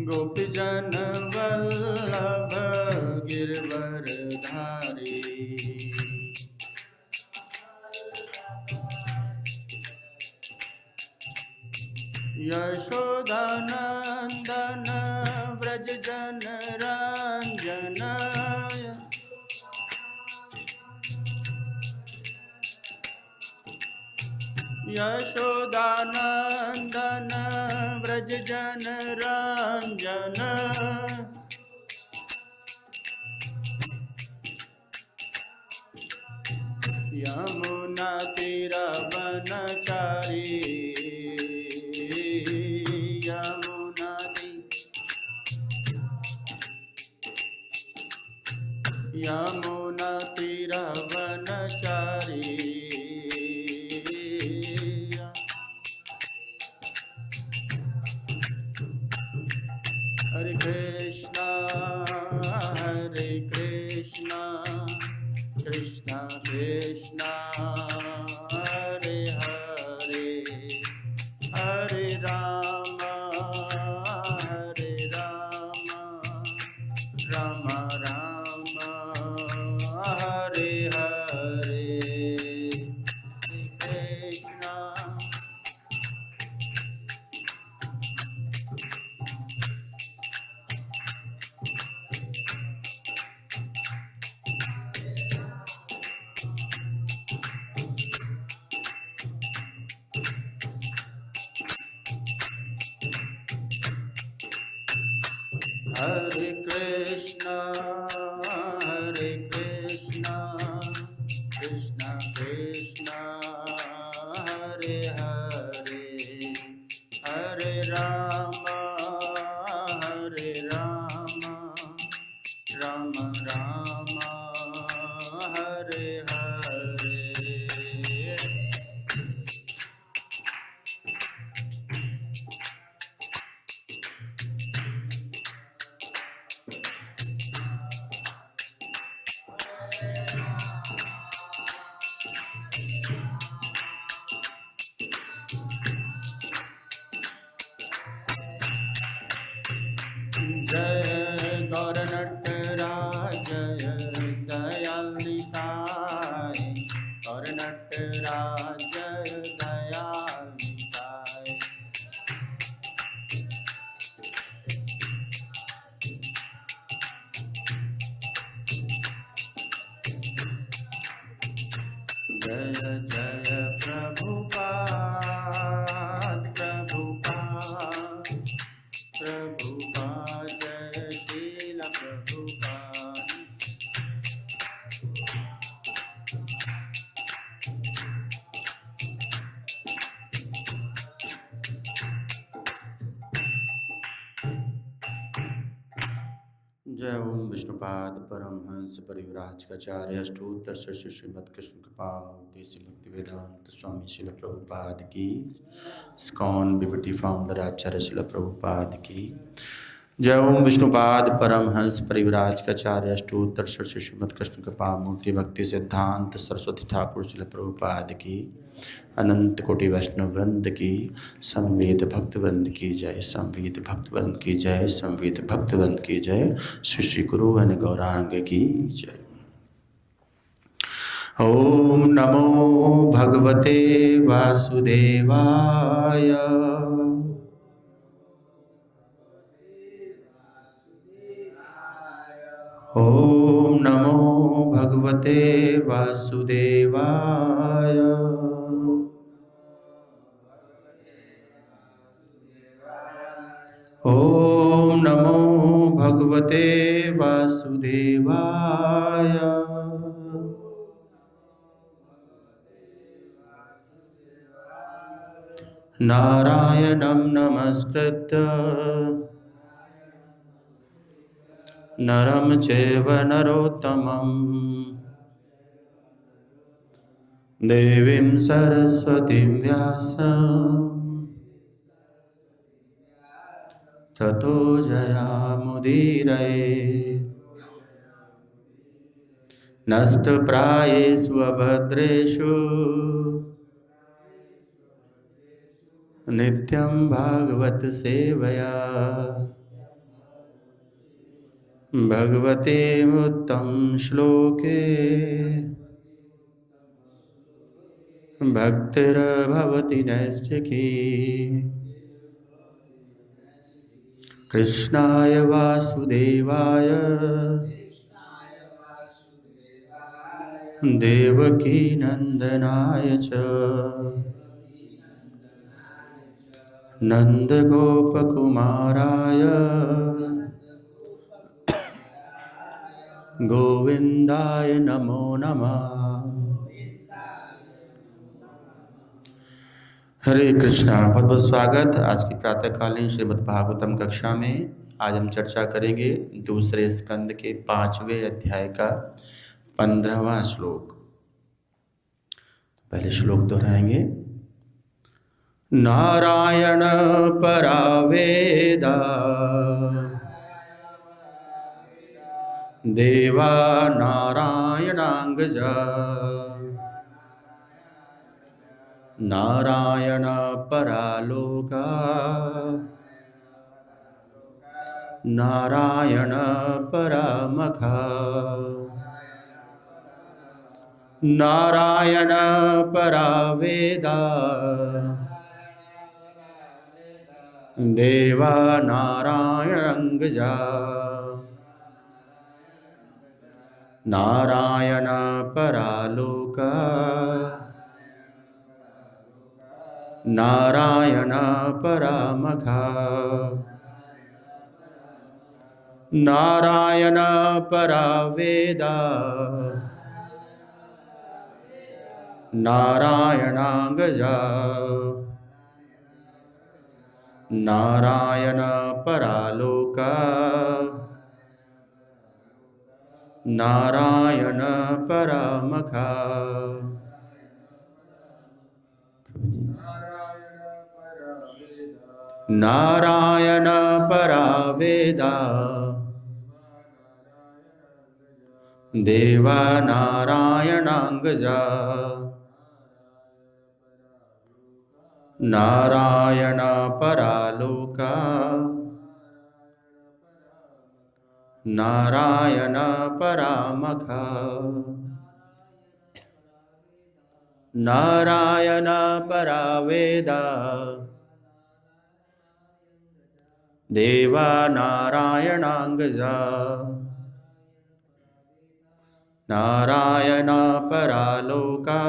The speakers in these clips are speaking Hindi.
गोपीजन वल्लभ गिरवरधारी। यशोदानंदन व्रज जन रंजन। यशोदानंदन व्रज जन रंजन। यमुना तीरवनचारी। यमुना तीरवनचारी। हरे कृष्णा कृष्णा कृष्णा हरे हरे, हरे राम राम राम हरे हरे। कृष्णा हरे कृष्णा कृष्णा कृष्णा हरे हरे, हरे राम राम राम हरे हरे। जय गौर नटराज जय दयाल निताय। गौर नटराज जय दयाल निताय। जय जय प्रभुपाद प्रभुपाद प्रभुपाद जय शील प्रभुपाद। जय ओम विष्णुपाद परमहंस परिव्राजकाचार्य अष्टोत्तर श्री श्रीमद कृष्ण कृपामूर्ति श्री भक्तिवेदांत स्वामी श्रील प्रभुपाद की। इस्कॉन बीबीटी फाउंडर आचार्य श्रील प्रभुपाद की। जय ओम विष्णुपाद परमहंस परिव्राजकाचार्य अष्टोत्तर श्री श्रीमद कृष्ण कृपामूर्ति भक्ति सिद्धांत सरस्वती ठाकुर श्रील प्रभुपाद की। अनंत कोटि वैष्णव वृंद की। संवेद भक्त वृंद की जय, संवेद भक्त वृंद की जय, संवेद भक्त वृंद की जय। श्री श्री गुरु वन गौरांग की जय। ओम नमो भगवते वासुदेवाय। ओम नमो भगवते वासुदेवाय। ओम नमो भगवते वासुदेवाय। नारायणं नमस्कृत्य नरं चैव नरोत्तमं देवीं सरस्वतीं व्यासं ततो जयामुदीरये। नष्टप्रायेषु अभद्रेषु नित्यं भागवत सेवया भगवते उत्तम श्लोके भक्तिर्भवति नैष्ठिकी। कृष्णाय वासुदेवाय देवकी नंदनाय च नंदगोपकुमाराय गोविंदाय नमो नमः। हरे कृष्णा। बहुत बहुत स्वागत आज की प्रातःकालीन श्रीमद् भागवतम कक्षा में। आज हम चर्चा करेंगे दूसरे स्कंद के 5वें अध्याय का 15वां श्लोक। पहले श्लोक दोहराएंगे। नारायण परा वेदा देवा नारायणांगजा नारायण परालोका नारायण परामखा नारायण परा वेदा देवा नारायणांगजा नारायण परालोका नारायण परामखा नारायण परा वेदा नारायणांगजा नारायण परालोका नारायण परामखा। नारायण परा वेदा देवा नारायणांगजा नारायण परालोका नारायण परामखा नारायण परा वेदा देवा नारायणांगजा नारायण परालोका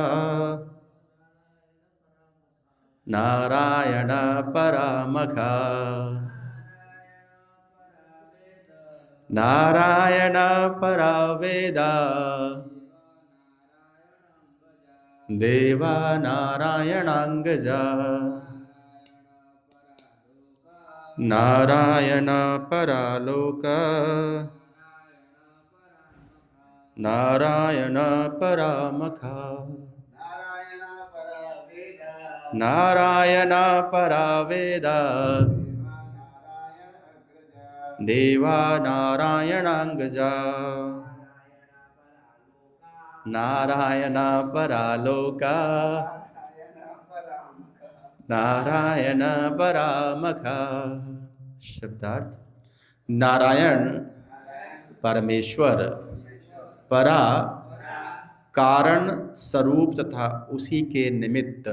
नारायण परामखा नारायण परा वेदा देवा नारायणांगजा नारायण परालोका नारायण परामखा नारायण परा वेदा देवा नारायणांगजा नारायण परालोका नारायण परामखा। शब्दार्थ। नारायण परमेश्वर, परा कारण स्वरूप तथा उसी के निमित्त,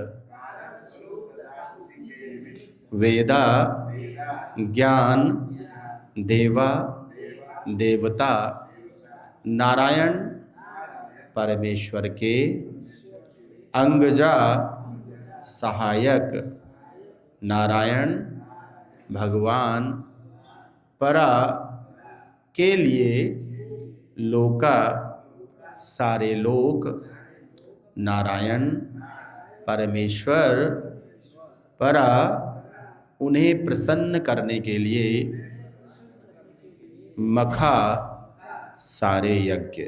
वेदा ज्ञान, देवा देवता, नारायण परमेश्वर के, अंगजा सहायक, नारायण भगवान, परा के लिए, लोका सारे लोक, नारायण परमेश्वर, परा उन्हें प्रसन्न करने के लिए, मखा सारे यज्ञ।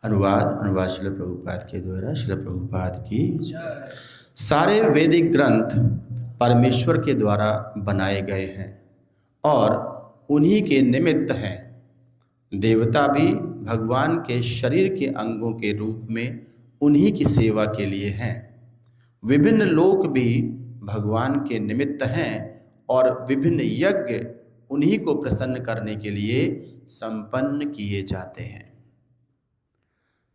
अनुवाद श्रील प्रभुपाद के द्वारा। श्रील प्रभुपाद की जय। सारे वैदिक ग्रंथ परमेश्वर के द्वारा बनाए गए हैं और उन्हीं के निमित्त हैं। देवता भी भगवान के शरीर के अंगों के रूप में उन्हीं की सेवा के लिए हैं। विभिन्न लोक भी भगवान के निमित्त हैं और विभिन्न यज्ञ उन्हीं को प्रसन्न करने के लिए संपन्न किए जाते हैं।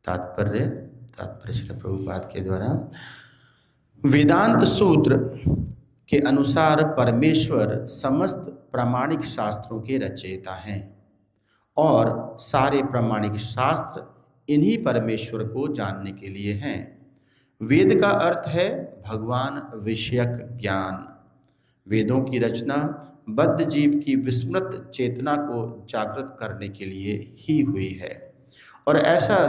तात्पर्य श्री प्रभुपाद के द्वारा वेदांत सूत्र के अनुसार परमेश्वर समस्त प्रामाणिक शास्त्रों के रचयिता हैं और सारे प्रामाणिक शास्त्र इन्हीं परमेश्वर को जानने के लिए हैं। वेद का अर्थ है भगवान विषयक ज्ञान। वेदों की रचना बद्ध जीव की विस्मृत चेतना को जागृत करने के लिए ही हुई है और ऐसा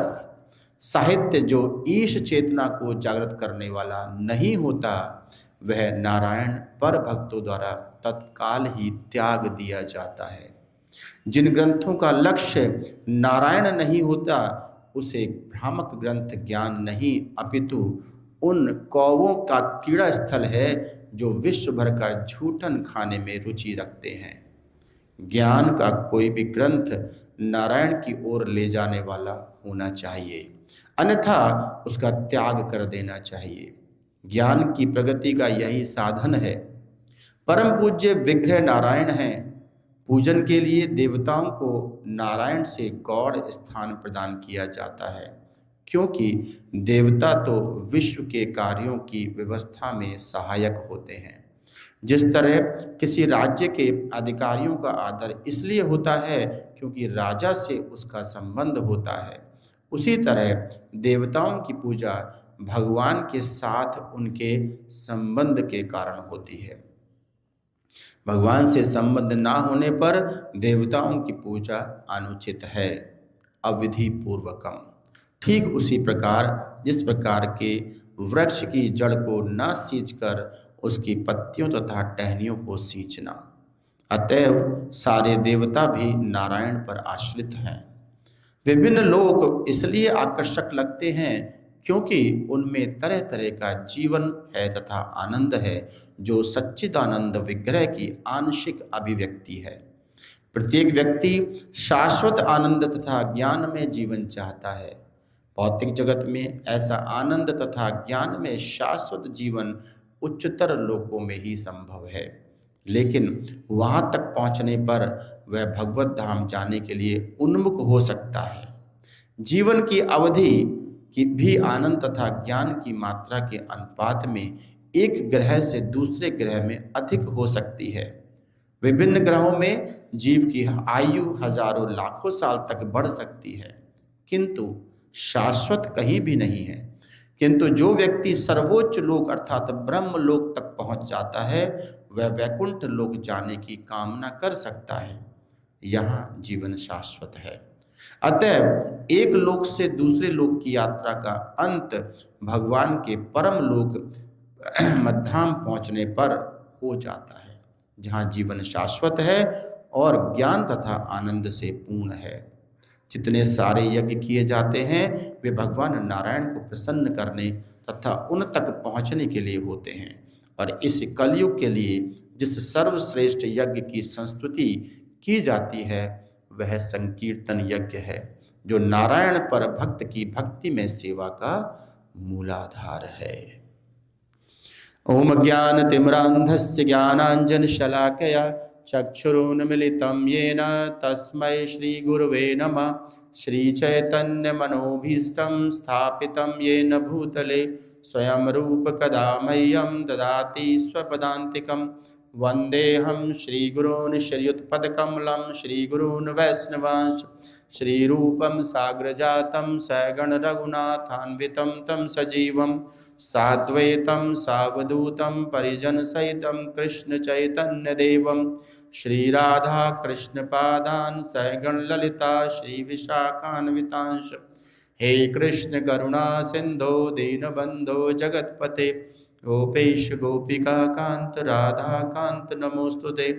साहित्य जो ईश चेतना को जागृत करने वाला नहीं होता वह नारायण पर भक्तों द्वारा तत्काल ही त्याग दिया जाता है। जिन ग्रंथों का लक्ष्य नारायण नहीं होता उसे भ्रामक ग्रंथ ज्ञान नहीं अपितु उन कौवों का कीड़ा स्थल है जो विश्व भर का झूठन खाने में रुचि रखते हैं। ज्ञान का कोई भी ग्रंथ नारायण की ओर ले जाने वाला होना चाहिए, अन्यथा उसका त्याग कर देना चाहिए। ज्ञान की प्रगति का यही साधन है। परम पूज्य विग्रह नारायण हैं। पूजन के लिए देवताओं को नारायण से गौड़ स्थान प्रदान किया जाता है, क्योंकि देवता तो विश्व के कार्यों की व्यवस्था में सहायक होते हैं। जिस तरह किसी राज्य के अधिकारियों का आदर इसलिए होता है क्योंकि राजा से उसका संबंध होता है, उसी तरह देवताओं की पूजा भगवान के साथ उनके संबंध के कारण होती है। भगवान से संबंध ना होने पर देवताओं की पूजा अनुचित है, अविधि पूर्वकम। ठीक उसी प्रकार जिस प्रकार के वृक्ष की जड़ को न सींचकर उसकी पत्तियों तथा टहनियों को सींचना, अतएव सारे देवता भी नारायण पर आश्रित हैं। विभिन्न लोक इसलिए आकर्षक लगते हैं क्योंकि उनमें तरह तरह का जीवन है तथा आनंद है जो सच्चिदानंद विग्रह की आंशिक अभिव्यक्ति है। प्रत्येक व्यक्ति शाश्वत आनंद तथा ज्ञान में जीवन चाहता है। भौतिक जगत में ऐसा आनंद तथा ज्ञान में शाश्वत जीवन उच्चतर लोकों में ही संभव है, लेकिन वहां तक पहुंचने पर वह भगवत धाम जाने के लिए उन्मुख हो सकता है। जीवन की अवधि की भी आनंद तथा ज्ञान की मात्रा के अनुपात में एक ग्रह से दूसरे ग्रह में अधिक हो सकती है। विभिन्न ग्रहों में जीव की आयु हजारों लाखों साल तक बढ़ सकती है, किंतु शाश्वत कहीं भी नहीं है। किंतु जो व्यक्ति सर्वोच्च लोक अर्थात ब्रह्म लोक तक पहुंच जाता है वह वैकुंठ लोक जाने की कामना कर सकता है। यहाँ जीवन शाश्वत है। अतएव एक लोक से दूसरे लोक की यात्रा का अंत भगवान के परम लोक मध्याम पहुंचने पर हो जाता है, जहाँ जीवन शाश्वत है और ज्ञान तथा आनंद से पूर्ण है। जितने सारे यज्ञ किए जाते हैं वे भगवान नारायण को प्रसन्न करने तथा उन तक पहुंचने के लिए होते हैं और इस कलयुग के लिए जिस सर्वश्रेष्ठ यज्ञ की संस्तुति की जाती है वह संकीर्तन यज्ञ है, जो नारायण पर भक्त की भक्ति में सेवा का मूलाधार है। ओम ज्ञान तिमिरांधस्य ज्ञानांजन शलाकया चक्षुरुन्मीलितं येन तस्मै श्री गुरुवे नमः। श्री चैतन्य मनोभीष्टं स्थापितं येन भूतले स्वयं रूप कदा मह्यं ददाति स्वपदान्तिकं। वन्देऽहं श्रीगुरून् श्रीयुतपदकमलं श्रीगुरून् वैष्णवांश्च श्रीरूपं साग्रजातं सगण रघुनाथान्वितं तं सजीवं साद्वैतं सावधूतं परिजनसहितं कृष्ण चैतन्यदेवं श्रीराधा कृष्णपादान् सगण ललिता श्रीविशाखान्वितांश्च। हे कृष्ण करुणा सिंधो दीनबंधो जगत्पते गोपेश गोपिका कांत राधा कांत नमोस्तुते।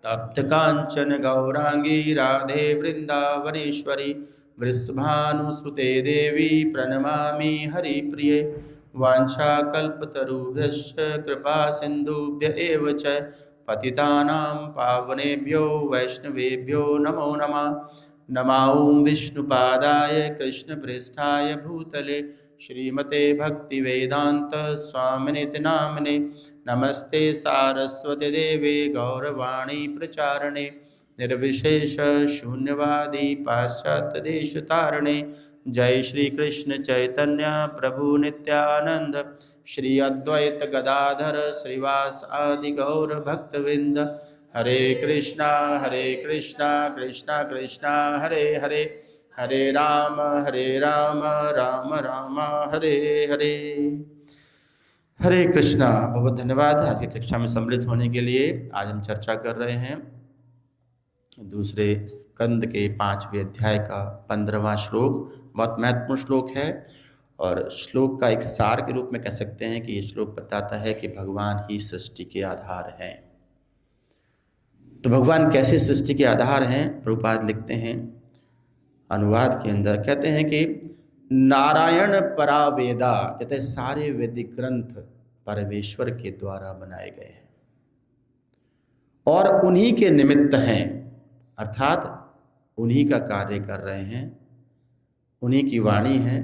तप्त कांचन गौरांगी राधे वृंदावनेश्वरी वृषभानुसुते देवी प्रणमामि हरिप्रिये। वाञ्छाकल्पतरुभ्यश्च कृपा सिन्धुभ्य एव च पतितानां पावनेभ्यो वैष्णवेभ्यो नमो नमः। नमो विष्णुपादाय कृष्णप्रेष्ठाय भूतले श्रीमते भक्ति वेदांत स्वामिनिति नामने। नमस्ते सारस्वती देवे गौरवाणी प्रचारणे निर्विशेष शून्यवादी पाश्चात्य देश तारणे। जय श्री कृष्ण चैतन्य प्रभु नित्यानंद श्री अद्वैत गदाधर श्रीवास आदि गौर भक्तविंद। हरे कृष्णा कृष्णा कृष्णा हरे हरे, हरे राम राम राम हरे हरे। हरे कृष्णा। बहुत धन्यवाद आज की कक्षा में सम्मिलित होने के लिए। आज हम चर्चा कर रहे हैं दूसरे स्कंद के 5वें अध्याय का 15वां श्लोक। बहुत महत्वपूर्ण श्लोक है और श्लोक का एक सार के रूप में कह सकते हैं कि ये श्लोक बताता है कि भगवान ही सृष्टि के आधार हैं। तो भगवान कैसे सृष्टि के आधार हैं? प्रभुपाद लिखते हैं अनुवाद के अंदर, कहते हैं कि नारायण परा वेदा, कहते हैं सारे वैदिक ग्रंथ परमेश्वर के द्वारा बनाए गए हैं और उन्हीं के निमित्त हैं, अर्थात उन्हीं का कार्य कर रहे हैं, उन्हीं की वाणी है।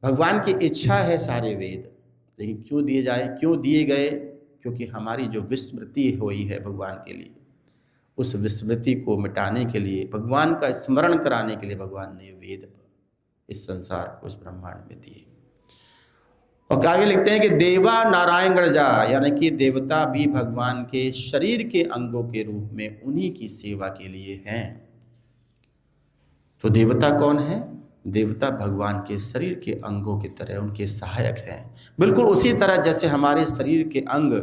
भगवान की इच्छा है सारे वेद, लेकिन क्यों दिए जाए, क्यों दिए गए? क्योंकि हमारी जो विस्मृति हुई है भगवान के लिए, उस विस्मृति को मिटाने के लिए, भगवान का स्मरण कराने के लिए भगवान ने वेद इस संसार को, इस ब्रह्मांड में दिए। और आगे लिखते हैं कि देवा नारायण गणजा, यानी कि देवता भी भगवान के शरीर के अंगों के रूप में उन्हीं की सेवा के लिए हैं। तो देवता कौन है? देवता भगवान के शरीर के अंगों की तरह उनके सहायक हैं। बिल्कुल उसी तरह जैसे हमारे शरीर के अंग,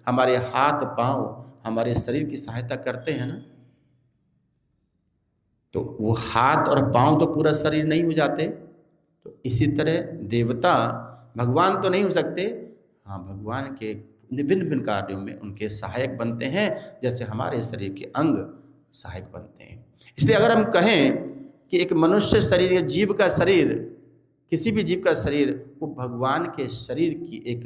हमारे हाथ पांव हमारे शरीर की सहायता करते हैं ना, तो वो हाथ और पांव तो पूरा शरीर नहीं हो जाते। तो इसी तरह देवता भगवान तो नहीं हो सकते, हाँ भगवान के विभिन्न विभिन्न कार्यों में उनके सहायक बनते हैं, जैसे हमारे शरीर के अंग सहायक बनते हैं। इसलिए अगर हम कहें कि एक मनुष्य शरीर या जीव का शरीर, किसी भी जीव का शरीर, वो भगवान के शरीर की एक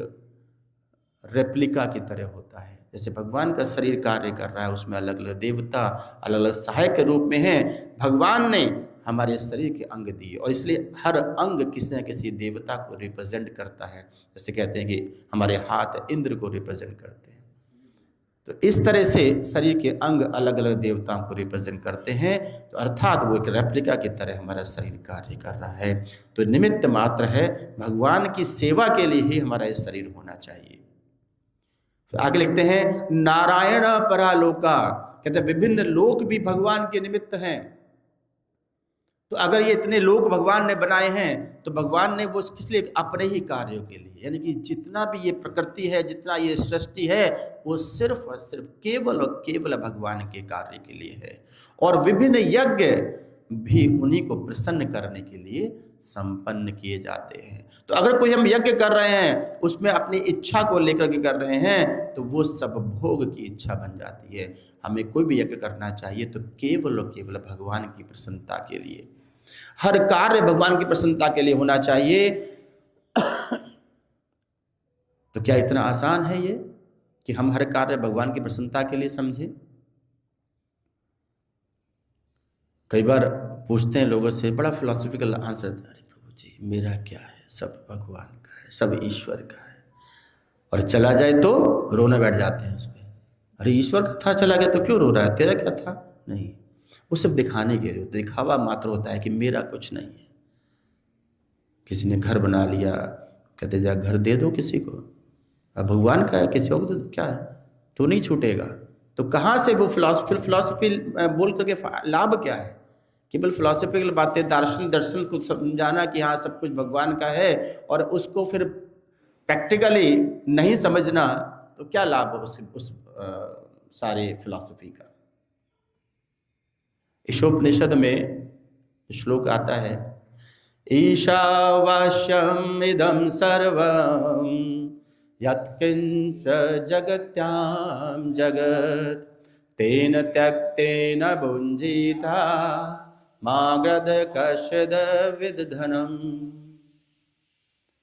रेप्लिका की तरह होता है। जैसे भगवान का शरीर कार्य कर रहा है, उसमें अलग अलग देवता अलग अलग सहायक के रूप में हैं। भगवान ने हमारे शरीर के अंग दिए और इसलिए हर अंग किसी न किसी देवता को रिप्रेजेंट करता है। जैसे कहते हैं कि हमारे हाथ इंद्र को रिप्रेजेंट करते हैं, तो इस तरह से शरीर के अंग अलग अलग देवताओं को रिप्रेजेंट करते हैं। तो अर्थात वो एक रेप्लिका की तरह हमारा शरीर कार्य कर रहा है। तो निमित्त मात्र है, भगवान की सेवा के लिए ही हमारा ये शरीर होना चाहिए। तो आगे लिखते हैं नारायण परालोका, कहते हैं विभिन्न लोक भी भगवान के निमित्त हैं। तो अगर ये इतने लोक भगवान ने बनाए हैं तो भगवान ने वो किस लिए? अपने ही कार्यों के लिए। यानी कि जितना भी ये प्रकृति है, जितना ये सृष्टि है, वो सिर्फ और सिर्फ केवल और केवल भगवान के कार्य के लिए है। और विभिन्न यज्ञ भी उन्हीं को प्रसन्न करने के लिए संपन्न किए जाते हैं। तो अगर कोई हम यज्ञ कर रहे हैं, उसमें अपनी इच्छा को लेकर के कर रहे हैं, तो वो सब भोग की इच्छा बन जाती है। हमें कोई भी यज्ञ करना चाहिए तो केवल और केवल भगवान की प्रसन्नता के लिए, हर कार्य भगवान की प्रसन्नता के लिए होना चाहिए। तो क्या इतना आसान है ये कि हम हर कार्य भगवान की प्रसन्नता के लिए समझें? कई बार पूछते हैं लोगों से, बड़ा फिलोसॉफिकल आंसर देते हैं, अरे प्रभु जी मेरा क्या है, सब भगवान का है, सब ईश्वर का है। और चला जाए तो रोने बैठ जाते हैं उस पर, अरे ईश्वर का था, चला गया तो क्यों रो रहा है, तेरा क्या था? नहीं, वो सब दिखाने के लिए, दिखावा मात्र होता है कि मेरा कुछ नहीं है। किसी ने घर बना लिया, कहते जा घर दे दो किसी को, अब भगवान का है, किसी को तो क्या है, तो नहीं छूटेगा। तो कहाँ से वो फिलोसफी बोल करके लाभ क्या है? केवल फिलोसफिकल बातें, दर्शन को समझाना कि हाँ सब कुछ भगवान का है, और उसको फिर प्रैक्टिकली नहीं समझना, तो क्या लाभ उस सारे फिलोसफी का? ईशोपनिषद में श्लोक आता है, ईशावास्यम इदं सर्वं यत्किंच जगत्यां जगत् तेन त्यक्तेन भुञ्जीता मागध कश्चिद विदधनम्।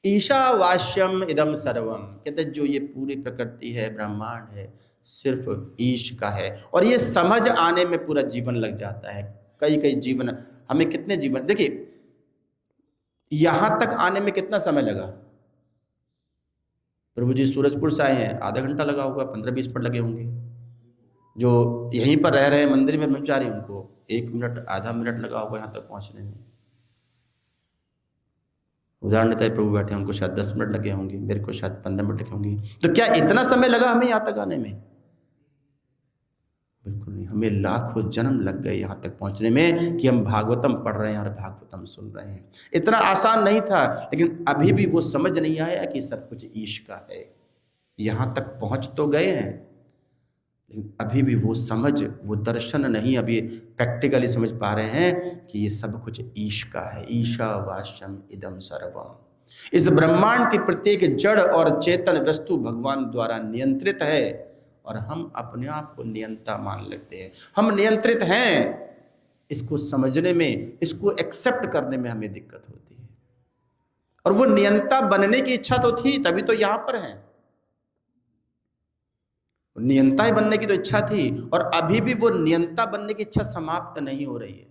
ईशावास्यम इदं सर्वम, कहते जो ये पूरी प्रकृति है, ब्रह्मांड है, सिर्फ ईश का है। और ये समझ आने में पूरा जीवन लग जाता है। कई जीवन, हमें कितने जीवन, देखिए यहां तक आने में कितना समय लगा? प्रभु जी सूरजपुर से आए हैं, आधा घंटा लगा होगा, 15-20 मिनट लगे होंगे। जो यहीं पर रह रहे हैं मंदिर में ब्रह्मचारी, उनको 1 मिनट आधा मिनट लगा होगा यहाँ तक पहुँचने में। उदाहरण लेता है, प्रभु बैठे उनको शायद 10 मिनट लगे होंगे, मेरे को शायद 15 मिनट लगे होंगे। तो क्या इतना समय लगा हमें यहाँ तक आने में? बिल्कुल नहीं। हमें लाखों जन्म लग गए यहाँ तक पहुँचने में कि हम भागवतम पढ़ रहे हैं और भागवतम सुन रहे हैं। इतना आसान नहीं था, लेकिन अभी भी वो समझ नहीं आया कि सब कुछ ईश का है। यहाँ तक पहुँच तो गए हैं, लेकिन अभी भी वो समझ, वो दर्शन नहीं अभी प्रैक्टिकली समझ पा रहे हैं कि ये सब कुछ ईश का है। ईशावास्यम इदम सर्वम। इस ब्रह्मांड की प्रत्येक जड़ और चेतन वस्तु भगवान द्वारा नियंत्रित है, और हम अपने आप को नियंता मान लेते हैं। हम नियंत्रित हैं, इसको समझने में, इसको एक्सेप्ट करने में हमें दिक्कत होती है। और वो नियंता बनने की इच्छा तो थी, तभी तो यहां पर है। नियंता ही बनने की तो इच्छा थी, और अभी भी वो नियंता बनने की इच्छा समाप्त नहीं हो रही है।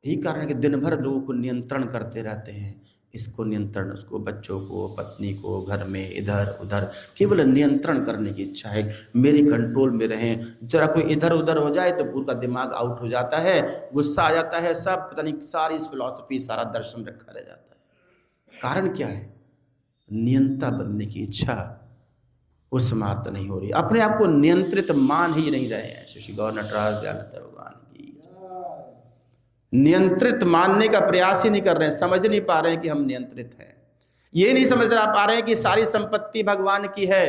यही कारण है कि दिन भर लोगों को नियंत्रण करते रहते हैं, इसको नियंत्रण, उसको, बच्चों को, पत्नी को, घर में इधर उधर, केवल नियंत्रण करने की इच्छा है, मेरे कंट्रोल में रहें। जरा कोई इधर उधर हो जाए तो पूरा दिमाग आउट हो जाता है, गुस्सा आ जाता है, सब पता नहीं, सारी फिलॉसफी, सारा दर्शन रखा रह जाता है। कारण क्या है? नियंता बनने की इच्छा वो समाप्त नहीं हो रही, अपने आप को नियंत्रित मान ही नहीं रहे हैं। श्री गौर नटराज दयानंद भगवान की नियंत्रित मानने का प्रयास ही नहीं कर रहे हैं, समझ नहीं पा रहे हैं कि हम नियंत्रित हैं। ये नहीं समझ पा रहे हैं कि सारी संपत्ति भगवान की है।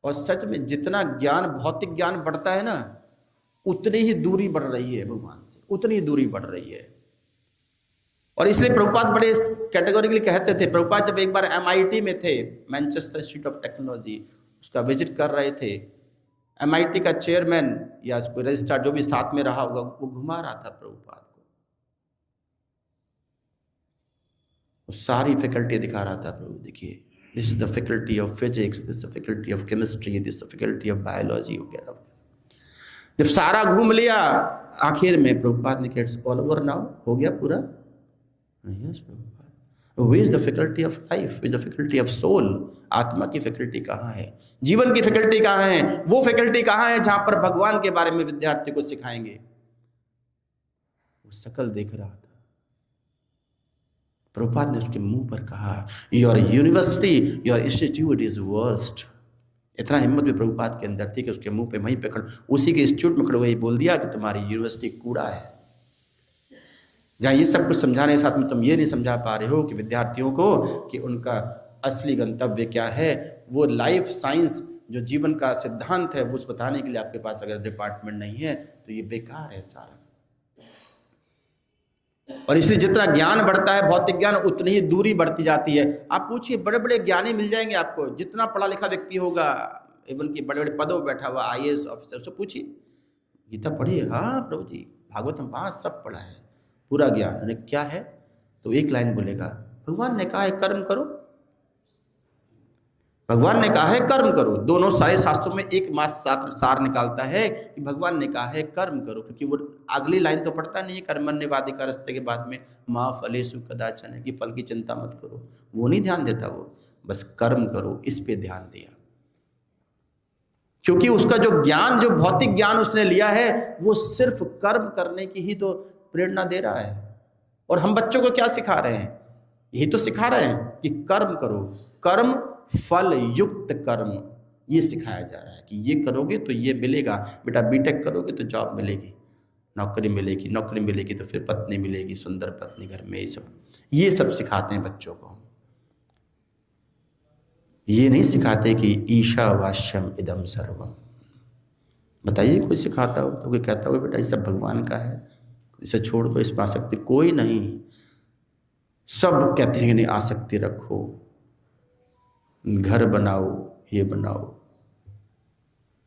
और सच में जितना ज्ञान, भौतिक ज्ञान बढ़ता है ना, उतनी ही दूरी बढ़ रही है भगवान से, उतनी ही दूरी बढ़ रही है। और इसलिए प्रभुपाद बड़े कैटेगोरिकली कहते थे। प्रभुपाद जब एक बार MIT में थे, मैनचेस्टर इंस्टीट्यूट ऑफ टेक्नोलॉजी, उसका विजिट कर रहे थे, MIT का चेयरमैन या कोई रजिस्ट्रार जो भी साथ में रहा होगा, वो घुमा रहा था प्रभुपाद को, वो सारी फैकल्टी दिखा रहा था। प्रभु देखिए, this is the faculty of physics, this the faculty of chemistry, this the faculty of biology वगैरह। जब सारा घूम लिया, आखिर में प्रभुपाद ने कहा, इट्स ऑल ओवर नाउ, हो गया पूरा? नहीं, Where is the faculty of life? Where is the faculty of soul? आत्मा की फैकल्टी कहाँ है? जीवन की फैकल्टी कहाँ है? वो फैकल्टी कहाँ है जहां पर भगवान के बारे में विद्यार्थी को सिखाएंगे? वो शकल देख रहा था। प्रभुपाद ने उसके मुंह पर कहा, your university, your institute is worst. इतना हिम्मत भी प्रभुपाद के अंदर थी कि उसके मुंह पे वहीं पे उसी के इंस्टीट्यूट में खड़े हुए बोल दिया कि तुम्हारी यूनिवर्सिटी कूड़ा है। जहाँ ये सब कुछ समझाने के साथ में तुम ये नहीं समझा पा रहे हो कि विद्यार्थियों को कि उनका असली गंतव्य क्या है। वो लाइफ साइंस जो जीवन का सिद्धांत है, वो बताने के लिए आपके पास अगर डिपार्टमेंट नहीं है तो ये बेकार है सारा। और इसलिए जितना ज्ञान बढ़ता है, भौतिक ज्ञान, उतनी ही दूरी बढ़ती जाती है। आप पूछिए, बड़े बड़े ज्ञानी मिल जाएंगे आपको, जितना पढ़ा लिखा व्यक्ति होगा, इवन की बड़े बड़े पदों पर बैठा हुआ IAS ऑफिसर, उससे पूछिए, गीता पढ़ी है? हाँ प्रभु जी, भागवतम 5 सब पढ़ा है, पूरा ज्ञान। अरे क्या है? तो एक लाइन बोलेगा, भगवान ने कहा है कर्म करो, भगवान ने कहा है कर्म करो। दोनों सारे शास्त्रों में एक सार निकालता है कि भगवान ने कहा है कर्म करो, क्योंकि वो अगली लाइन तो पढ़ता नहीं है, कर्मण्येवाधिकारस्ते के बाद में माँ फलेषु कदाचन है कि फल की चिंता मत करो, वो नहीं ध्यान देता, वो बस कर्म करो, इस पे ध्यान दिया। क्योंकि उसका जो ज्ञान, जो भौतिक ज्ञान उसने लिया है, वो सिर्फ कर्म करने की ही तो प्रेरणा दे रहा है। और हम बच्चों को क्या सिखा रहे हैं? यही तो सिखा रहे हैं कि कर्म करो, कर्म फल युक्त कर्म, ये सिखाया जा रहा है कि ये करोगे तो ये मिलेगा। बेटा बीटेक करोगे तो जॉब मिलेगी, नौकरी मिलेगी, नौकरी मिलेगी तो फिर पत्नी मिलेगी, सुंदर पत्नी घर में, ये सब सिखाते हैं बच्चों को। ये नहीं सिखाते कि ईशावास्यम इदम सर्वम। बताइए कोई सिखाता हो तो कोई कहता हो बेटा ये सब भगवान का है, इसे छोड़ दो, इसमें आसक्ति कोई नहीं। सब कहते हैं कि नहीं आसक्ति रखो, घर बनाओ, ये बनाओ।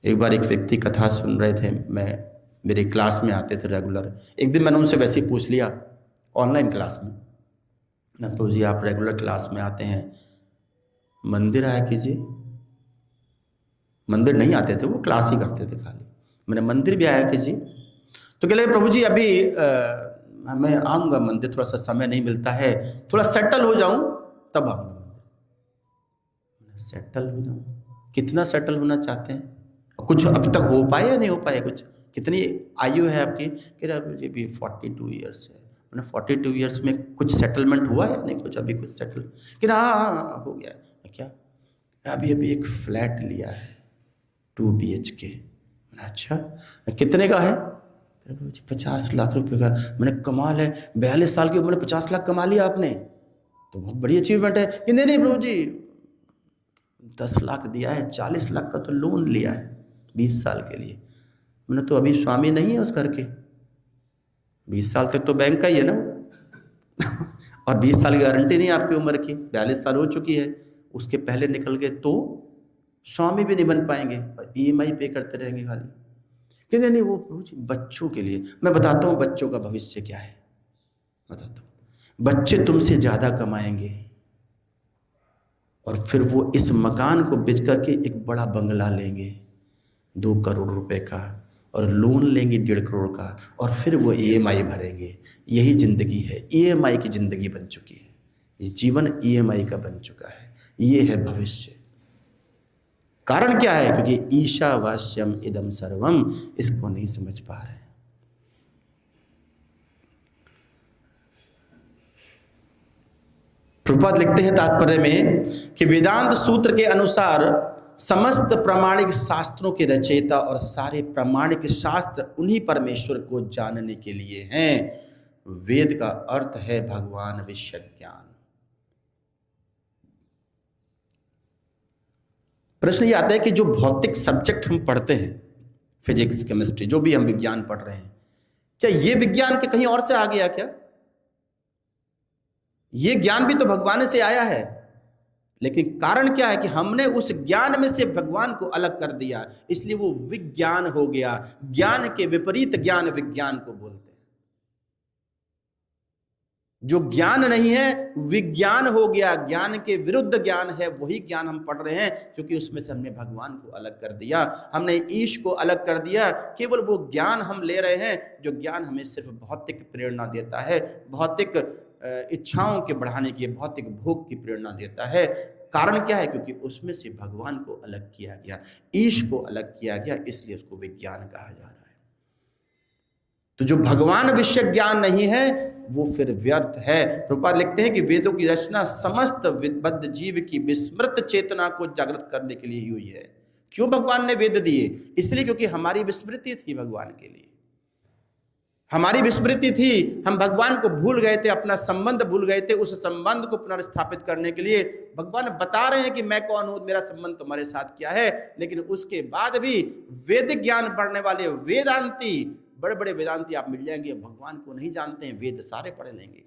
एक बार एक व्यक्ति कथा सुन रहे थे, मैं मेरे क्लास में आते थे रेगुलर। एक दिन मैंने उनसे वैसे ही पूछ लिया ऑनलाइन क्लास में, मैं प्रभु जी आप रेगुलर क्लास में आते हैं, मंदिर आया कीजिए। मंदिर नहीं आते थे वो, क्लास ही करते थे खाली। मैंने मंदिर भी आया कीजिए। तो कह लगे प्रभु जी अभी मैं आऊँगा मंदिर, थोड़ा सा समय नहीं मिलता है, थोड़ा सेटल हो जाऊँ तब आऊँगा मंदिर। सेटल हो जाऊँ, कितना सेटल होना चाहते हैं? कुछ अब तक हो पाया या नहीं हो पाया कुछ? कितनी आयु है आपकी? कह रहा मुझे भी 42 ईयर्स है। मैंने 42 ईयर्स में कुछ सेटलमेंट हुआ या नहीं कुछ अभी कुछ सेटल? कि हाँ हाँ हाँ हो गया। क्या? अभी अभी एक फ्लैट लिया है 2 BHK। अच्छा कितने का है? 50 लाख रुपए का। मैंने कमाल है, 42 साल की उम्र में 50 लाख कमा लिया आपने, तो बहुत बड़ी अचीवमेंट है। कि नहीं नहीं प्रभु जी 10 लाख दिया है, 40 लाख का तो लोन लिया है 20 साल के लिए। मैंने तो अभी स्वामी नहीं है उस घर के, 20 साल तक तो बैंक का ही है ना और 20 साल की गारंटी नहीं आपकी उम्र की, 42 साल हो चुकी है, उसके पहले निकल गए तो स्वामी भी नहीं बन पाएंगे और EMI पे करते रहेंगे खाली। कहते नहीं वो बच्चों के लिए। मैं बताता हूँ बच्चों का भविष्य क्या है, बताता हूँ। बच्चे तुमसे ज्यादा कमाएंगे और फिर वो इस मकान को बेच करके एक बड़ा बंगला लेंगे 2 करोड़ रुपए का, और लोन लेंगे 1.5 करोड़ का, और फिर वो EMI भरेंगे। यही जिंदगी है, EMI की जिंदगी बन चुकी है, ये जीवन EMI का बन चुका है। ये है भविष्य। कारण क्या है? क्योंकि ईशावास्यम इदम सर्वम, इसको नहीं समझ पा रहे हैं। प्रभुपाद लिखते हैं तात्पर्य में कि वेदांत सूत्र के अनुसार समस्त प्रामाणिक शास्त्रों के रचयिता और सारे प्रामाणिक शास्त्र उन्हीं परमेश्वर को जानने के लिए हैं। वेद का अर्थ है भगवान विषय ज्ञान। प्रश्न ये आता है कि जो भौतिक सब्जेक्ट हम पढ़ते हैं, फिजिक्स केमिस्ट्री जो भी हम विज्ञान पढ़ रहे हैं, क्या ये विज्ञान के कहीं और से आ गया क्या? ये ज्ञान भी तो भगवान से आया है, लेकिन कारण क्या है कि हमने उस ज्ञान में से भगवान को अलग कर दिया, इसलिए वो विज्ञान हो गया। ज्ञान के विपरीत ज्ञान विज्ञान को बोलते हैं। जो ज्ञान नहीं है विज्ञान हो गया, ज्ञान के विरुद्ध ज्ञान है, वही ज्ञान हम पढ़ रहे हैं, क्योंकि उसमें से हमने भगवान को अलग कर दिया, हमने ईश को अलग कर दिया। केवल वो ज्ञान हम ले रहे हैं जो ज्ञान हमें सिर्फ भौतिक प्रेरणा देता है, भौतिक इच्छाओं के बढ़ाने की, भौतिक भोग की प्रेरणा देता है। कारण क्या है? क्योंकि उसमें से भगवान को अलग किया गया, ईश को अलग किया गया, इसलिए उसको विज्ञान कहा जा रहा है। तो जो भगवान विषय ज्ञान नहीं है वो फिर व्यर्थ है। प्रभुपाद लिखते हैं कि वेदों की रचना समस्त विबद्ध जीव की विस्मृत चेतना को जागृत करने के लिए ही हुई है। क्यों भगवान ने वेद दिए? इसलिए क्योंकि हमारी विस्मृति थी भगवान के लिए, हमारी विस्मृति थी, हम भगवान को भूल गए थे, अपना संबंध भूल गए थे। उस संबंध को पुनर्स्थापित करने के लिए भगवान बता रहे हैं कि मैं कौन हूं, मेरा संबंध तुम्हारे साथ क्या है। लेकिन उसके बाद भी वेद ज्ञान पढ़ने वाले वेदांती, बड़े बड़े वेदांती आप मिल जाएंगे, भगवान को नहीं जानते हैं, वेद सारे पढ़ लेंगे।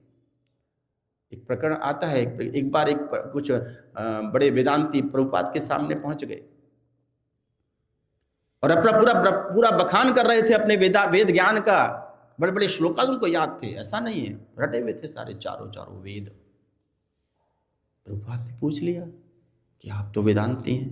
एक प्रकरण आता है, एक बार कुछ बड़े वेदांती प्रभुपाद के सामने पहुंच गए और अपना पूरा बखान कर रहे थे अपने वेद ज्ञान का। बड़े बड़े श्लोका उनको याद थे, ऐसा नहीं है, रटे हुए थे सारे चारों वेद। प्रभुपाद ने पूछ लिया कि आप तो वेदांती हैं।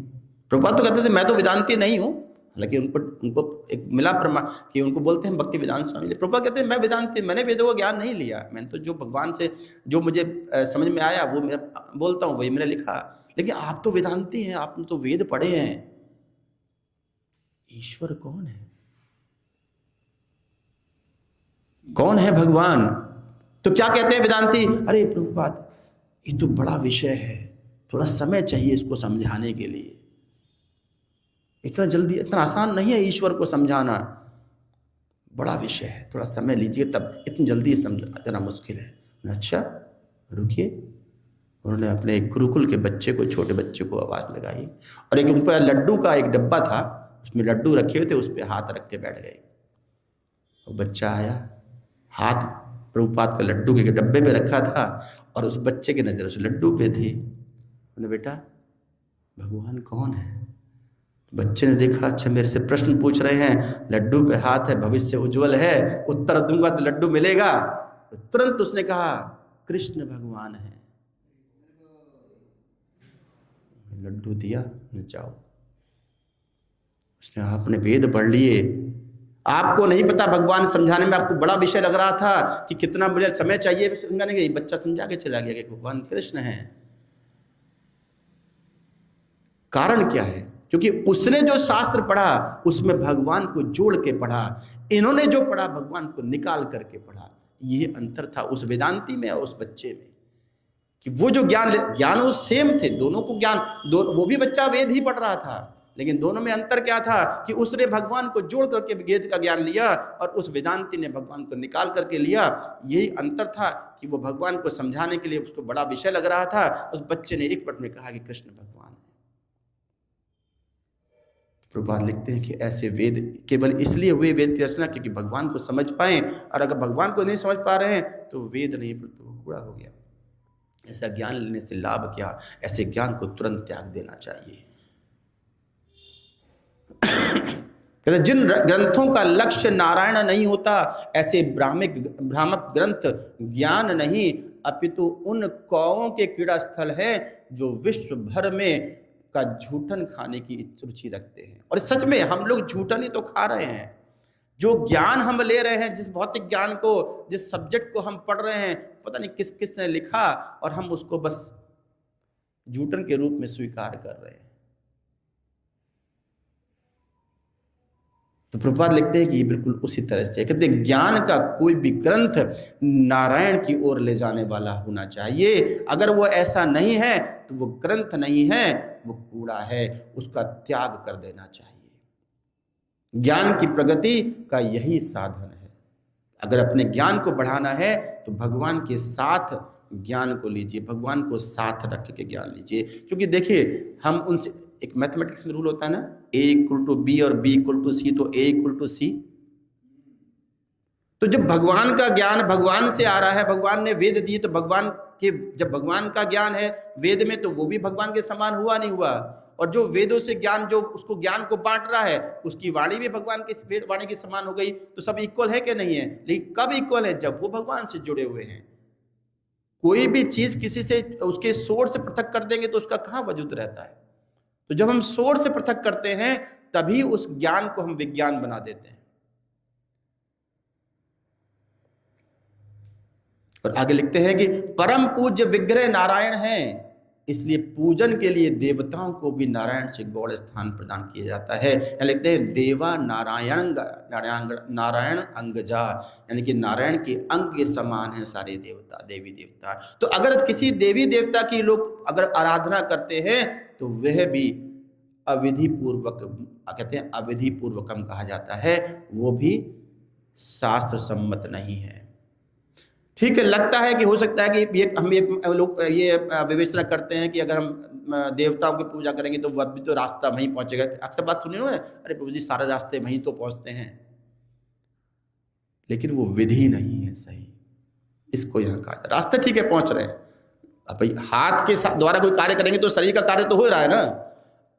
प्रभुपाद तो कहते थे मैं तो वेदांती नहीं हूं, हालांकि उनको एक मिला प्रमाण कि उनको बोलते हैं भक्ति वेदांत स्वामी। प्रभुपाद कहते हैं मैं वेदांती, मैंने वेदों का ज्ञान नहीं लिया, मैंने तो जो भगवान से जो मुझे समझ में आया वो मैं बोलता हूँ, वही मैंने लिखा। लेकिन आप तो वेदांती हैं, आपने तो वेद पढ़े हैं। ईश्वर कौन है? कौन है भगवान? तो क्या कहते हैं वेदांती? अरे प्रभुपाद ये तो बड़ा विषय है, थोड़ा समय चाहिए इसको समझाने के लिए, इतना जल्दी इतना आसान नहीं है ईश्वर को समझाना, बड़ा विषय है, थोड़ा समय लीजिए, तब इतनी जल्दी समझना मुश्किल है। अच्छा रुकिए। उन्होंने अपने एक गुरुकुल के बच्चे को, छोटे बच्चे को आवाज़ लगाई और एक उन पर लड्डू का एक डब्बा था, उसमें लड्डू रखे हुए थे, उस पर हाथ रख के बैठ गए। वो बच्चा आया, हाथ प्रभुपाद का लड्डू के डब्बे पे रखा था और उस बच्चे की नज़र उस लड्डू पे थी। उन्होंने बेटा भगवान कौन है? बच्चे ने देखा, अच्छा मेरे से प्रश्न पूछ रहे हैं, लड्डू पे हाथ है, भविष्य उज्जवल है, उत्तर दूंगा तो लड्डू मिलेगा। तो तुरंत उसने कहा कृष्ण भगवान है। लड्डू दिया, जाओ। उसने आपने वेद पढ़ लिए, आपको नहीं पता, भगवान समझाने में आपको बड़ा विषय लग रहा था कि कितना बड़ा समय चाहिए समझाने के, बच्चा समझा के चला गया कि भगवान कृष्ण है। कारण क्या है? क्योंकि उसने जो शास्त्र पढ़ा उसमें भगवान को जोड़ के पढ़ा, इन्होंने जो पढ़ा भगवान को निकाल करके पढ़ा। ये अंतर था उस वेदांती में और उस बच्चे में, कि वो जो ज्ञान वो सेम थे, दोनों को ज्ञान, दोनों, वो भी बच्चा वेद ही पढ़ रहा था, लेकिन दोनों में अंतर क्या था कि उसने भगवान को जोड़ करके वेद का ज्ञान लिया और उस वेदांती ने भगवान को निकाल करके लिया। यही अंतर था कि वो भगवान को समझाने के लिए उसको बड़ा विषय लग रहा था, उस बच्चे ने एक पट में कहा कि कृष्ण भगवान है। प्रभुपाद लिखते हैं कि ऐसे वेद केवल इसलिए हुए वेद की रचना क्योंकि भगवान को समझ पाए, और अगर भगवान को नहीं समझ पा रहे हैं तो वेद नहीं बल्कि वो कूड़ा हो गया। ऐसा ज्ञान लेने से लाभ क्या? ऐसे ज्ञान को तुरंत त्याग देना चाहिए। जिन ग्रंथों का लक्ष्य नारायण नहीं होता, ऐसे भ्रामक ग्रंथ ज्ञान नहीं अपितु उन कौओं के क्रीड़ा स्थल है जो विश्व भर में का झूठन खाने की रुचि रखते हैं। और सच में हम लोग झूठन ही तो खा रहे हैं। जो ज्ञान हम ले रहे हैं, जिस भौतिक ज्ञान को, जिस सब्जेक्ट को हम पढ़ रहे हैं, पता नहीं किस किस ने लिखा और हम उसको बस झूठन के रूप में स्वीकार कर रहे हैं। तो प्रभुपाद लिखते हैं कि ये बिल्कुल उसी तरह से कहते हैं, ज्ञान का कोई भी ग्रंथ नारायण की ओर ले जाने वाला होना चाहिए। अगर वो ऐसा नहीं है तो वो ग्रंथ नहीं है, वो कूड़ा है, उसका त्याग कर देना चाहिए। ज्ञान की प्रगति का यही साधन है। अगर अपने ज्ञान को बढ़ाना है तो भगवान के साथ ज्ञान को लीजिए, भगवान को साथ रख के ज्ञान लीजिए। क्योंकि देखिए, हम उनसे, एक मैथमेटिक्स में रूल होता है ना, A=B और B=C, तो A=C। तो जब भगवान का ज्ञान भगवान से आ रहा है, भगवान ने वेद दिए, तो भगवान के, जब भगवान का ज्ञान है वेद में, तो वो भी भगवान के समान हुआ नहीं हुआ? और जो वेदों से ज्ञान, जो उसको ज्ञान को बांट रहा है, उसकी वाणी भी भगवान के वाणी के समान हो गई। तो सब इक्वल है कि नहीं है? लेकिन कब इक्वल है? जब वो भगवान से जुड़े हुए हैं। कोई भी चीज किसी से, उसके सोर्स से पृथक कर देंगे तो उसका कहाँ वजूद रहता है? तो जब हम सोर्स से पृथक करते हैं तभी उस ज्ञान को हम विज्ञान बना देते हैं। और आगे लिखते हैं कि परम पूज्य विग्रह नारायण हैं, इसलिए पूजन के लिए देवताओं को भी नारायण से गौड़ स्थान प्रदान किया जाता है। यहाँ लिखते हैं देवा नारायण अंगजा, यानी कि नारायण के अंग के समान है सारे देवता, देवी देवता। तो अगर किसी देवी देवता की लोग अगर आराधना करते हैं तो वह भी अविधि पूर्वक, कहते हैं अविधि पूर्वकम कहा जाता है, वो भी शास्त्र सम्मत नहीं है। ठीक है, लगता है कि हो सकता है कि हम लोग ये विवेचना करते हैं कि अगर हम देवताओं की पूजा करेंगे तो वह भी तो रास्ता वहीं पहुंचेगा। अक्सर बात सुनी ना, अरे प्रभु जी सारे रास्ते वहीं तो पहुंचते हैं, लेकिन वो विधि नहीं है सही। इसको यहाँ कहा जाए, रास्ते ठीक है पहुंच रहे हैं, अब हाथ के द्वारा कोई कार्य करेंगे तो शरीर का कार्य तो हो रहा है ना।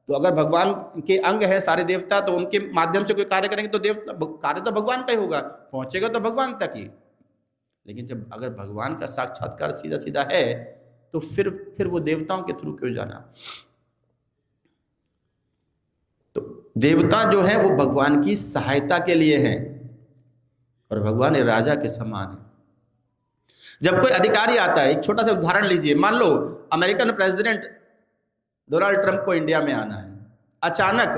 तो अगर भगवान के अंग है सारे देवता, तो उनके माध्यम से कोई कार्य करेंगे तो देवता कार्य तो भगवान का ही होगा, पहुंचेगा तो भगवान तक ही। लेकिन जब अगर भगवान का साक्षात्कार सीधा सीधा है तो फिर वो देवताओं के थ्रू क्यों जाना? तो देवता जो है वो भगवान की सहायता के लिए हैं और भगवान राजा के समान है। जब कोई अधिकारी आता है, एक छोटा सा उदाहरण लीजिए, मान लो अमेरिकन प्रेसिडेंट डोनाल्ड ट्रंप को इंडिया में आना है, अचानक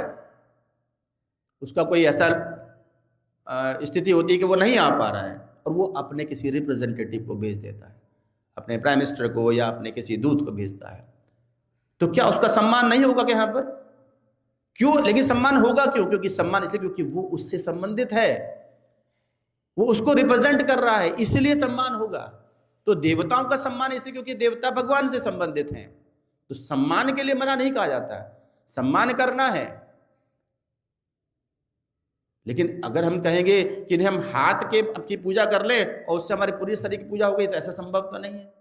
उसका कोई ऐसा स्थिति होती है कि वो नहीं आ पा रहा है और वो अपने किसी रिप्रेजेंटेटिव को भेज देता है, अपने प्राइम मिनिस्टर को या अपने किसी दूत को भेजता है, तो क्या उसका सम्मान नहीं होगा कि यहाँ पर? क्यों? लेकिन सम्मान होगा क्यों? क्योंकि सम्मान इसलिए क्योंकि वो उससे संबंधित है, वो उसको रिप्रेजेंट कर रहा है, इसलिए सम्मान होगा। तो देवताओं का सम्मान इसलिए क्योंकि देवता भगवान से संबंधित हैं। तो सम्मान के लिए मना नहीं कहा जाता है, सम्मान करना है। लेकिन अगर हम कहेंगे कि हम हाथ के की पूजा कर ले और उससे हमारी पूरी शरीर की पूजा हो गई, तो ऐसा संभव तो नहीं है।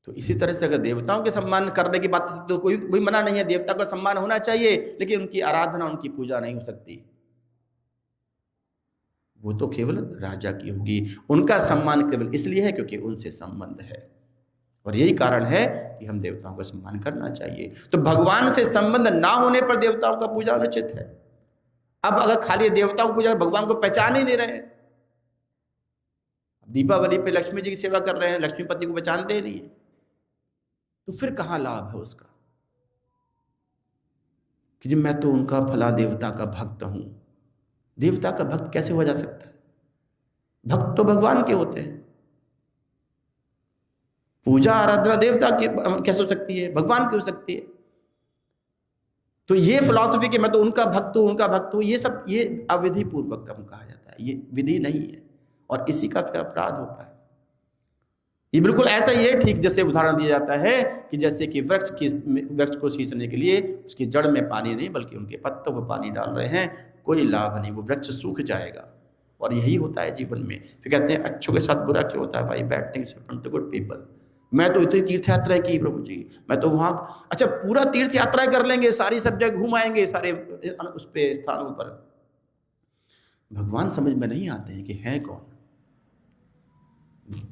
तो इसी तरह से अगर देवताओं के सम्मान करने की बात तो कोई मना नहीं है, देवता का सम्मान होना चाहिए, लेकिन उनकी आराधना, उनकी पूजा नहीं हो सकती। वो तो केवल राजा की होगी। उनका सम्मान केवल इसलिए है क्योंकि उनसे संबंध है, और यही कारण है कि हम देवताओं का सम्मान करना चाहिए। तो भगवान से संबंध ना होने पर देवताओं का पूजा अनुचित है। अब अगर खाली देवताओं को पूजा, भगवान को पहचान ही नहीं रहे, दीपावली पे लक्ष्मी जी की सेवा कर रहे हैं, लक्ष्मीपति को पहचानते ही नहीं है, तो फिर कहां लाभ है उसका कि जी मैं तो उनका फला देवता का भक्त हूं। देवता का भक्त कैसे हो जा सकता है? भक्त तो भगवान के होते हैं। पूजा आराधना देवता की कैसे हो सकती है? भगवान की हो सकती है। तो ये फिलॉसफी कि मैं तो उनका भक्त हूं, उनका भक्त हूं, ये सब ये अविधि पूर्वक कम कहा जाता है, ये विधि नहीं है, और इसी का फिर अपराध होता है। ये बिल्कुल ऐसा ही है, ठीक जैसे उदाहरण दिया जाता है कि जैसे कि वृक्ष को सींचने के लिए उसकी जड़ में पानी नहीं बल्कि उनके पत्तों पर पानी डाल रहे हैं, कोई लाभ नहीं, वो वृक्ष सूख जाएगा। और यही होता है जीवन में। फिर कहते हैं अच्छों के साथ बुरा क्यों होता है भाई? Bad things happen to good people. मैं तो इतनी तीर्थ यात्रा की प्रभु जी, मैं तो वहां, अच्छा पूरा तीर्थ यात्रा कर लेंगे, सारी सब जगह घूम आएंगे, सारे उस पे स्थानों पर, भगवान समझ में नहीं आते हैं कि है कौन।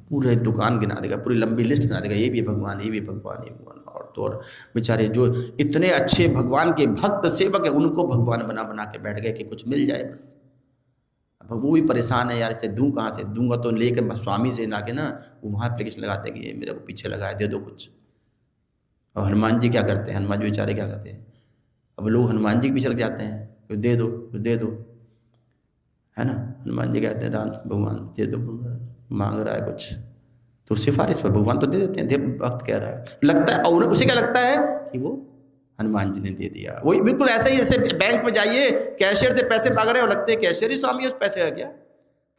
पूरे दुकान गिना देगा, पूरी लंबी लिस्ट गिना देगा, ये भी भगवान, ये भी भगवान, ये भगवान, और तो और बेचारे जो इतने अच्छे भगवान के भक्त सेवक है उनको भगवान बना बना के बैठ गए कि कुछ मिल जाए बस। अब वो भी परेशान है यार, इसे दूं कहाँ से? दूंगा तो लेकर स्वामी से ना के ना, वो वहाँ एप्लीकेशन लगाते हैं कि ये मेरे को पीछे लगाए, दे दो कुछ। और हनुमान जी क्या करते हैं? हनुमान जी बेचारे क्या करते हैं? अब लोग हनुमान जी के पीछे लग जाते हैं, तो दे दो, तो दे दो, है ना। हनुमान जी कहते हैं राम भगवान दे दो, मांग रहा है कुछ, तो सिफारिश पर भगवान तो दे देते हैं, देव भक्त कह रहा है, लगता है। और उसे क्या लगता है कि वो हनुमान जी ने दे दिया। वही बिल्कुल ऐसे ही, जैसे बैंक में जाइए, कैशियर से पैसे मांग रहे हो, लगते हैं कैशियर ही स्वामी है उस पैसे का। क्या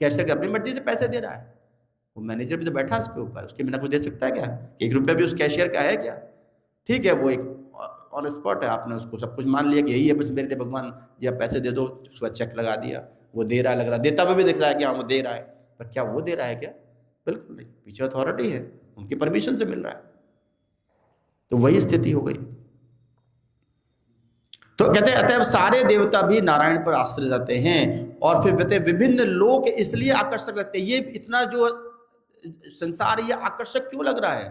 कैशियर अपनी मर्जी से पैसे दे रहा है? वो मैनेजर भी तो बैठा है उसके ऊपर, उसके बिना कुछ दे सकता है क्या? 1 रुपया भी उस कैशियर का है क्या? ठीक है, वो एक ऑन स्पॉट है, आपने उसको सब कुछ मान लिया कि यही है बस मेरे लिए भगवान जी, आप पैसे दे दो, उसका चेक लगा दिया, वो दे रहा है, लग रहा है, देता हुआ भी दिख रहा है कि हाँ वो दे रहा है, पर क्या वो दे रहा है क्या? बिल्कुल नहीं, पीछे अथॉरिटी है, उनकी परमिशन से मिल रहा है। तो वही स्थिति हो गई। तो कहते हैं अतएव सारे देवता भी नारायण पर आश्रित रहते हैं। और फिर कहते हैं विभिन्न लोक इसलिए आकर्षक लगते हैं। ये इतना जो संसार ये आकर्षक क्यों लग रहा है?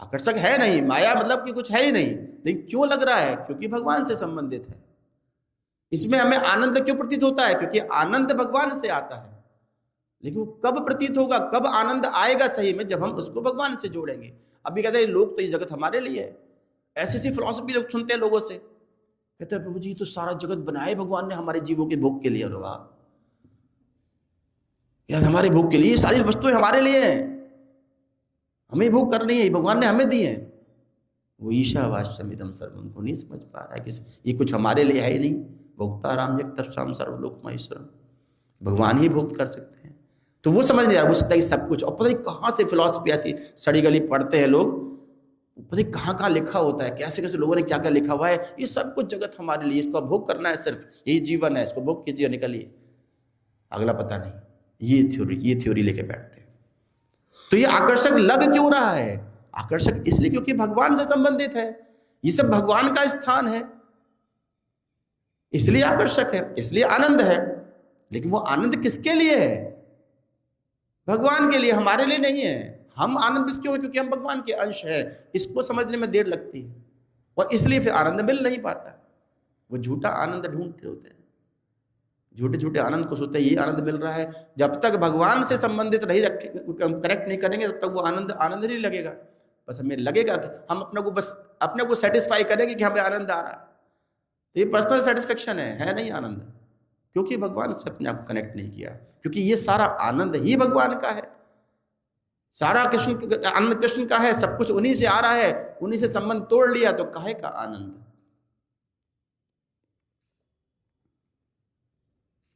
आकर्षक है नहीं, माया मतलब कि कुछ है ही नहीं, लेकिन क्यों लग रहा है? क्योंकि भगवान से संबंधित है। इसमें हमें आनंद क्यों प्रतीत होता है? क्योंकि आनंद भगवान से आता है। लेकिन वो कब प्रतीत होगा, कब आनंद आएगा सही में? जब हम उसको भगवान से जोड़ेंगे। अभी कहते हैं लोग तो ये जगत हमारे लिए है, ऐसी सी फिलॉसफी लोग सुनते हैं लोगों से, कहते हैं प्रभु जी तो सारा जगत बनाए भगवान ने हमारे जीवों के भोग के लिए, यार हमारे भोग के लिए सारी वस्तुएं हमारे लिए हैं, हमें भोग करनी है, भगवान ने हमें दी है। वो ईशावास्यमिदं सर्वम को नहीं समझ पा रहा है कि ये कुछ हमारे लिए है ही नहीं। भोक्ता राम यक्तर्षाम सर्वलोक महेश्वरम, भगवान ही भोग कर सकते हैं। तो वो समझ नहीं आ रहा, वो सोचता है सब कुछ, और पता नहीं कहाँ से फिलॉसफी ऐसी सड़ी गली पढ़ते हैं लोग, पता नहीं कहाँ कहाँ लिखा होता है, कैसे कैसे लोगों ने क्या क्या लिखा हुआ है। ये सब कुछ जगत हमारे लिए, इसको भोग करना है, सिर्फ यही जीवन है, इसको भोग कीजिए, निकलिए, अगला पता नहीं। ये थ्योरी लेके बैठते हैं। तो ये आकर्षक लग क्यों रहा है? आकर्षक इसलिए क्योंकि भगवान से संबंधित है, ये सब भगवान का स्थान है, इसलिए आकर्षक है, इसलिए आनंद है। लेकिन वो आनंद किसके लिए है? भगवान के लिए, हमारे लिए नहीं है। हम आनंदित क्यों है? क्योंकि हम भगवान के अंश हैं। इसको समझने में देर लगती है और इसलिए फिर आनंद मिल नहीं पाता। वो झूठा आनंद ढूंढते होते हैं, झूठे झूठे आनंद को सोचते हैं ये आनंद मिल रहा है। जब तक भगवान से संबंधित नहीं रखे, करेक्ट नहीं करेंगे, तब तक वो आनंद नहीं लगेगा। बस हमें लगेगा कि हम अपने को सेटिस्फाई करेंगे कि हमें आनंद आ रहा है। तो ये पर्सनल सेटिस्फेक्शन है नहीं आनंद, क्योंकि भगवान से अपने आप को कनेक्ट नहीं किया। क्योंकि ये सारा आनंद ही भगवान का है, सारा आनंद कृष्ण का है, सब कुछ उन्हीं से आ रहा है। उन्हीं से संबंध तोड़ लिया तो काहे का आनंद?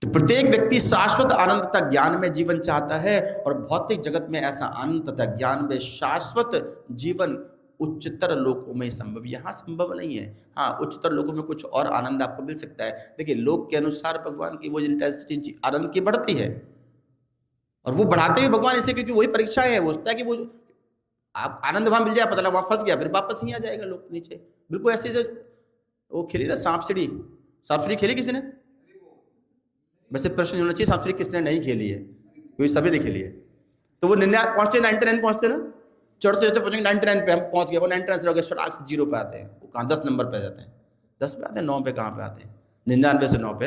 तो प्रत्येक व्यक्ति शाश्वत आनंद तथा ज्ञान में जीवन चाहता है, और भौतिक जगत में ऐसा आनंद तथा ज्ञान में शाश्वत जीवन उच्चतर लोकों में संभव, यहाँ संभव नहीं है। हाँ, उच्चतर लोकों में कुछ और आनंद आपको मिल सकता है। देखिए, लोक के अनुसार भगवान की वो इंटेंसिटी आनंद की बढ़ती है, और वो बढ़ाते भी भगवान इसलिए क्योंकि वही परीक्षा है। वो सोचता है कि वो आप आनंद वहां मिल जाए, पता लगा वहां फंस गया, फिर वापस ही आ जाएगा लोग नीचे। बिल्कुल ऐसे से वो खेली ना सांप सीढ़ी खेली किसी ने? वैसे प्रश्न होना चाहिए सांप सीढ़ी किसने नहीं खेली है, क्योंकि सभी ने खेली है। तो वो 99 पहुंचते, 99 पहुंचते ना, चढ़ते चढ़ते पहुंचेंगे 99 पे, हम पहुंच गए, वो 99 से 0 पे आते हैं। वो कहाँ 10 नंबर पे जाते हैं, 10 पे आते हैं, 9 पे कहाँ पे आते हैं। 99 से 9 पे,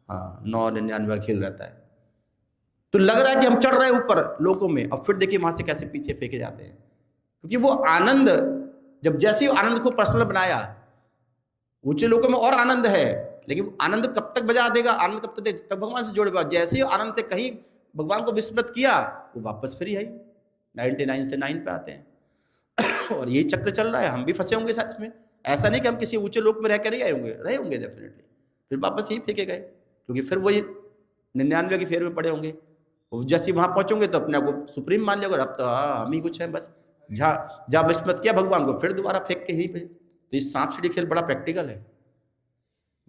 हाँ 999 खेल रहता है। तो लग रहा है कि हम चढ़ रहे हैं ऊपर लोकों में, और फिर देखिए वहां से कैसे पीछे फेंके जाते हैं। क्योंकि वो आनंद, जब जैसे ही आनंद को पर्सनल बनाया, ऊंचे लोकों में और आनंद है, लेकिन वो आनंद कब तक बजा देगा, आनंद कब तक भगवान से जोड़ेगा। जैसे ही आनंद से कहीं भगवान को विस्मृत किया, वो वापस फिर यही 99 से 9 पे आते हैं। और यही चक्र चल रहा है, हम भी फंसे होंगे साथ में। ऐसा नहीं कि हम किसी ऊंचे लोक में रह कर नहीं आए होंगे, रहे होंगे डेफिनेटली, फिर वापस यही फेंके गए, क्योंकि फिर वही 99 के फेर में पड़े होंगे। जैसे वहां पहुंचोगे तो अपने को सुप्रीम मान लिया, अब तो हाँ हम ही कुछ है बस। जहाँ विस्मृत किया भगवान को, फिर दोबारा फेंक के यहीं पे। तो ये सांप सीढ़ी खेल बड़ा प्रैक्टिकल है,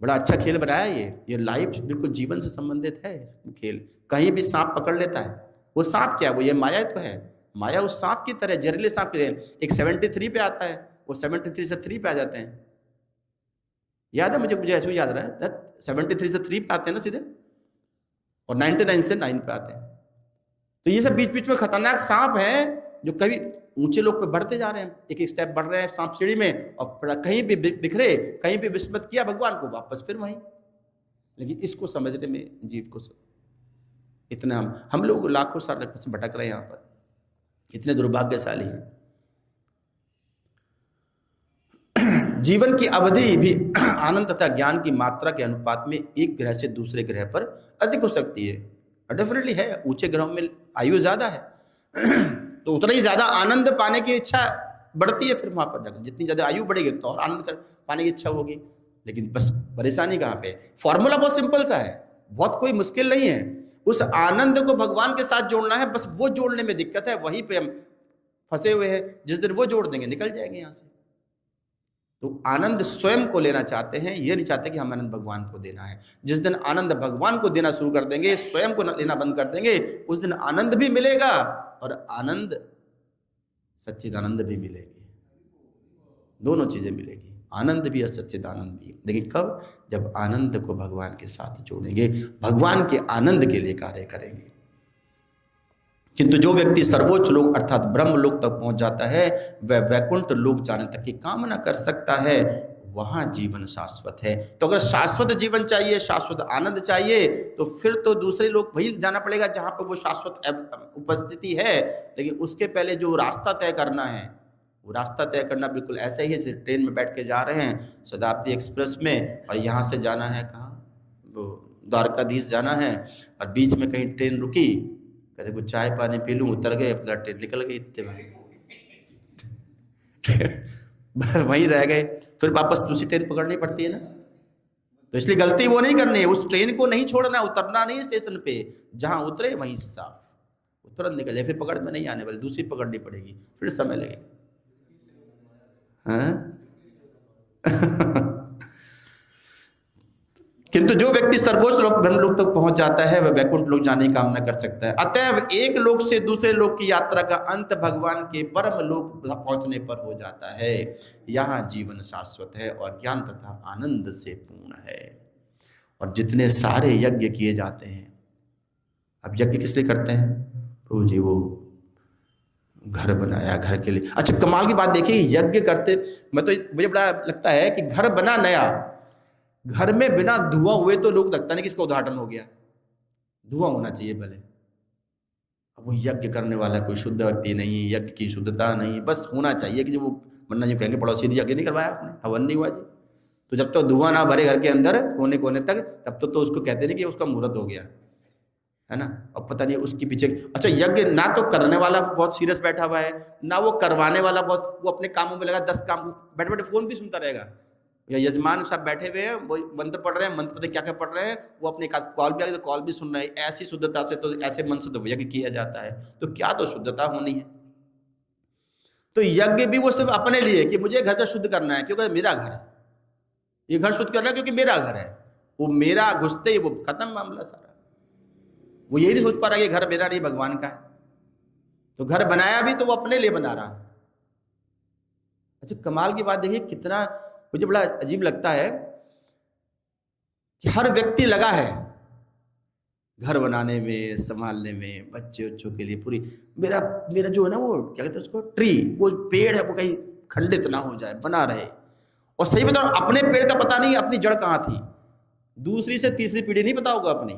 बड़ा अच्छा खेल बनाया ये लाइफ बिल्कुल जीवन से संबंधित है खेल। कहीं भी सांप पकड़ लेता है, वो सांप क्या है, वो ये माया तो है। माया उस सांप की तरह, जहरीले सांप की तरह। एक 73 पे आता है, वो 73 से 3 पे आ जाते हैं। याद है मुझे ऐसे याद रहा है, 73 से 3 पे आते हैं ना सीधे, और 99 से 9 पे आते हैं। तो ये सब बीच बीच में खतरनाक सांप हैं, जो कभी ऊंचे लोग पे बढ़ते जा रहे हैं, एक एक स्टेप बढ़ रहे हैं सांप सीढ़ी में, और कहीं भी बिखरे, कहीं भी विस्मृत किया भगवान को, वापस फिर वहीं। लेकिन इसको समझने में जीव को इतना हम लोग लाखों साल से भटक रहे हैं, यहाँ पर इतने दुर्भाग्यशाली हैं। जीवन की अवधि भी आनंद तथा ज्ञान की मात्रा के अनुपात में एक ग्रह से दूसरे ग्रह पर अधिक हो सकती है। डेफिनेटली है, ऊंचे ग्रहों में आयु ज्यादा है तो उतना ही ज्यादा आनंद पाने की इच्छा बढ़ती है। फिर वहां पर जाकर जितनी ज्यादा आयु बढ़ेगी तो और आनंद पाने की इच्छा होगी। लेकिन बस परेशानी कहाँ पे, फॉर्मूला बहुत सिंपल सा है, बहुत कोई मुश्किल नहीं है। उस आनंद को भगवान के साथ जोड़ना है, बस वो जोड़ने में दिक्कत है, वहीं पे हम फंसे हुए हैं। जिस दिन वो जोड़ देंगे निकल जाएंगे यहाँ से। तो आनंद स्वयं को लेना चाहते हैं, ये नहीं चाहते कि हम आनंद भगवान को देना है। जिस दिन आनंद भगवान को देना शुरू कर देंगे, स्वयं को लेना बंद कर देंगे, उस दिन आनंद भी मिलेगा और आनंद सच्चिदानंद भी मिलेगी। दोनों चीजें मिलेगी, आनंद भी और सच्चिदानंद भी। लेकिन कब, जब आनंद को भगवान के साथ जोड़ेंगे, भगवान के आनंद के लिए कार्य करेंगे। किंतु जो व्यक्ति सर्वोच्च लोक अर्थात ब्रह्म लोक तक पहुंच जाता है, वह वैकुंठ लोक जाने तक की कामना कर सकता है। वहां जीवन शाश्वत है। तो अगर शाश्वत जीवन चाहिए, शाश्वत आनंद चाहिए, तो फिर तो दूसरे लोग वही जाना पड़ेगा जहां पर वो शाश्वत उपस्थिति है। लेकिन उसके पहले जो रास्ता तय करना है, वो रास्ता तय करना बिल्कुल ऐसा ही है जैसे ट्रेन में बैठ के जा रहे हैं शताब्दी एक्सप्रेस में, और यहाँ से जाना है कहाँ, वो द्वारकाधीश जाना है, और बीच में कहीं ट्रेन रुकी, कहते कुछ चाय पानी पी लूँ, उतर गए, अपना ट्रेन निकल गई, इतने में वहीं रह गए। फिर वापस दूसरी ट्रेन पकड़नी पड़ती है ना। तो इसलिए गलती वो नहीं करनी है, उस ट्रेन को नहीं छोड़ना, उतरना नहीं स्टेशन पे, जहां उतरे वहीं से साफ तुरंत निकल जाए। फिर पकड़ में नहीं आने वाली, दूसरी पकड़नी पड़ेगी, फिर समय लगेगा। किंतु जो व्यक्ति सर्वोच्च लोक ब्रह्म लोक तक पहुंच जाता है, वह वैकुंठ लोक जाने की कामना कर सकता है। अतएव एक लोक से दूसरे लोक की यात्रा का अंत भगवान के परम लोक पहुंचने पर हो जाता है। यहाँ जीवन शाश्वत है और ज्ञान तथा आनंद से पूर्ण है। और जितने सारे यज्ञ किए जाते हैं, अब यज्ञ किस लिए करते हैं? प्रभु जी वो घर बनाया, घर के लिए। अच्छा कमाल की बात देखिए, यज्ञ करते, मुझे बड़ा लगता है कि घर बना नया, घर में बिना धुआं हुए तो लोग लगता नहीं कि इसका उद्घाटन हो गया, धुआं होना चाहिए पहले। अब वो यज्ञ करने वाला कोई शुद्ध व्यक्ति नहीं, यज्ञ की शुद्धता नहीं, बस होना चाहिए कि जो वो, वरना जी कहेंगे पड़ोसी ने यज्ञ नहीं करवाया आपने, हवन नहीं हुआ जी। तो जब तक धुआं ना भरे घर के अंदर कोने कोने तक, तब तो उसको कहते नहीं कि उसका मुहूर्त हो गया, है ना। अब पता नहीं उसके पीछे, अच्छा यज्ञ ना तो करने वाला बहुत सीरियस बैठा हुआ है, ना वो करवाने वाला बहुत, वो अपने कामों में लगा, 10 काम बैठे बैठे फोन भी सुनता रहेगा, या यजमान साहब बैठे हुए हैं, वो मंत्र पढ़ रहे हैं, मंत्र पता क्या क्या पढ़ रहे हैं, वो अपने कॉल भी आ गया तो कॉल भी सुन रहे हैं। ऐसी शुद्धता से तो, ऐसे मन से तो यज्ञ किया जाता है, तो क्या तो शुद्धता होनी है। तो यज्ञ भी वो सिर्फ अपने लिए कि मुझे घर का शुद्ध करना है, क्योंकि मेरा घर है, ये घर शुद्ध करना है क्योंकि मेरा घर है। वो मेरा घुसते ही वो खत्म मामला सारा। वो यही नहीं सोच पा रहा कि घर मेरा नहीं भगवान का है। तो घर बनाया भी तो वो अपने लिए बना रहा। अच्छा कमाल की बात देखिए, कितना मुझे बड़ा अजीब लगता है कि हर व्यक्ति लगा है घर बनाने में, संभालने में, बच्चे बच्चों के लिए पूरी। मेरा जो है ना, वो क्या कहते हैं उसको, ट्री, वो पेड़ है, वो कहीं खंडित ना हो जाए, बना रहे। और सही बताओ, अपने पेड़ का पता नहीं अपनी जड़ कहाँ थी। दूसरी से तीसरी पीढ़ी नहीं पता होगा अपनी।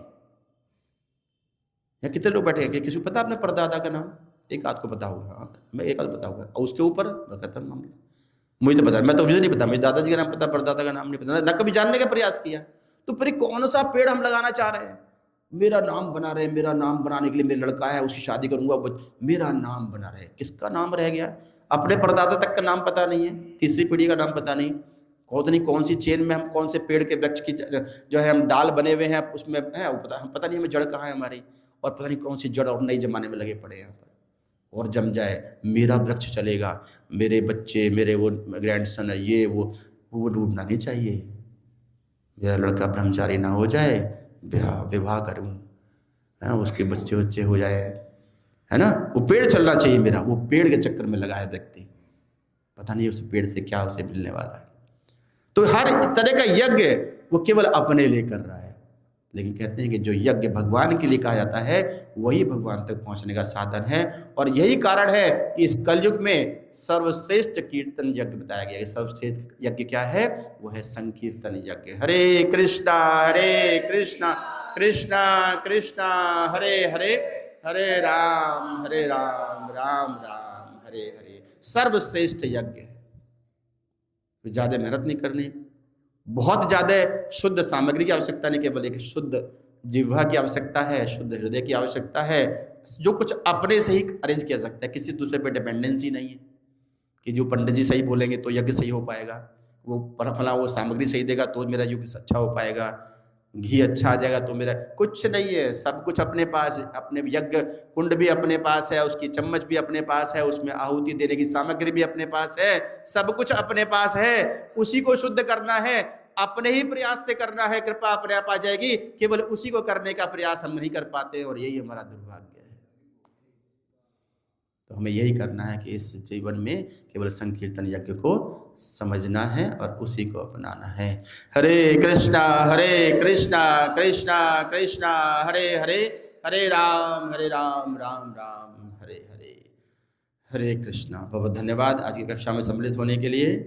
या कितने लोग बैठे हैं कि किसी को पता अपने परदादा का नाम? एक आध को पता होगा, हाँ, मैं एक आध पता होगा, और उसके ऊपर खत्म मामला। मुझे तो पता, मैं तो मुझे नहीं पता, मुझे दादाजी का नाम पता, परदादा का नाम नहीं पता, ना कभी जानने का प्रयास किया। तो फिर कौन सा पेड़ हम लगाना चाह रहे हैं? मेरा नाम बना रहे, मेरा नाम बनाने के लिए मेरा लड़का है, उसकी शादी करूंगा, मेरा नाम बना रहे। किसका नाम रह गया? अपने परदादा तक का नाम पता नहीं है, तीसरी पीढ़ी का नाम पता नहीं, कौन सी चेन में हम कौन से पेड़ के वृक्ष की जो है हम डाल बने हुए हैं उसमें है, हम पता नहीं हमें जड़ कहाँ है हमारी, और पता नहीं कौन सी जड़ और नई जमाने में लगे पड़े हैं यहाँ पर। और जम जाए मेरा वृक्ष चलेगा, मेरे बच्चे, मेरे वो ग्रैंडसन है, ये वो डूबना नहीं चाहिए। मेरा लड़का ब्रह्मचारी ना हो जाए, विवाह करूँ, है उसके बच्चे हो जाए, है ना। वो पेड़ चलना चाहिए मेरा, वो पेड़ के चक्कर में लगा है व्यक्ति, पता नहीं उस पेड़ से क्या उसे मिलने वाला है। तो हर तरह का यज्ञ वो केवल अपने लिए कर रहा है। लेकिन कहते हैं कि जो यज्ञ भगवान के लिए कहा जाता है वही भगवान तक पहुंचने का साधन है। और यही कारण है कि इस कलयुग में सर्वश्रेष्ठ कीर्तन यज्ञ बताया गया है। सर्वश्रेष्ठ यज्ञ क्या है? वो है संकीर्तन यज्ञ। हरे कृष्णा कृष्णा कृष्णा हरे हरे, हरे राम राम राम हरे हरे। सर्वश्रेष्ठ यज्ञ है। ज्यादा मेहनत नहीं करनी, बहुत ज्यादा शुद्ध सामग्री की आवश्यकता नहीं, केवल एक शुद्ध जिह्वा की आवश्यकता है, शुद्ध हृदय की आवश्यकता है। जो कुछ अपने से ही अरेंज किया सकता है, किसी दूसरे पे डिपेंडेंसी नहीं है कि जो पंडित जी सही बोलेंगे तो यज्ञ सही हो पाएगा, वो फला वो सामग्री सही देगा तो मेरा यज्ञ अच्छा हो पाएगा, घी अच्छा आ जाएगा तो मेरा, कुछ नहीं है। सब कुछ अपने पास, अपने यज्ञ कुंड भी अपने पास है, उसकी चम्मच भी अपने पास है, उसमें आहुति देने की सामग्री भी अपने पास है, सब कुछ अपने पास है। उसी को शुद्ध करना है, अपने ही प्रयास से करना है, कृपा अपने आप आ जाएगी। केवल उसी को करने का प्रयास हम नहीं कर पाते और यही हमारा दुर्भाग्य है। तो हमें यही करना है कि इस जीवन में केवल संकीर्तन यज्ञ को समझना है और उसी को अपनाना है। हरे कृष्णा कृष्णा कृष्णा हरे हरे, हरे राम राम राम हरे हरे। हरे कृष्णा। बहुत धन्यवाद आज की कक्षा में सम्मिलित होने के लिए।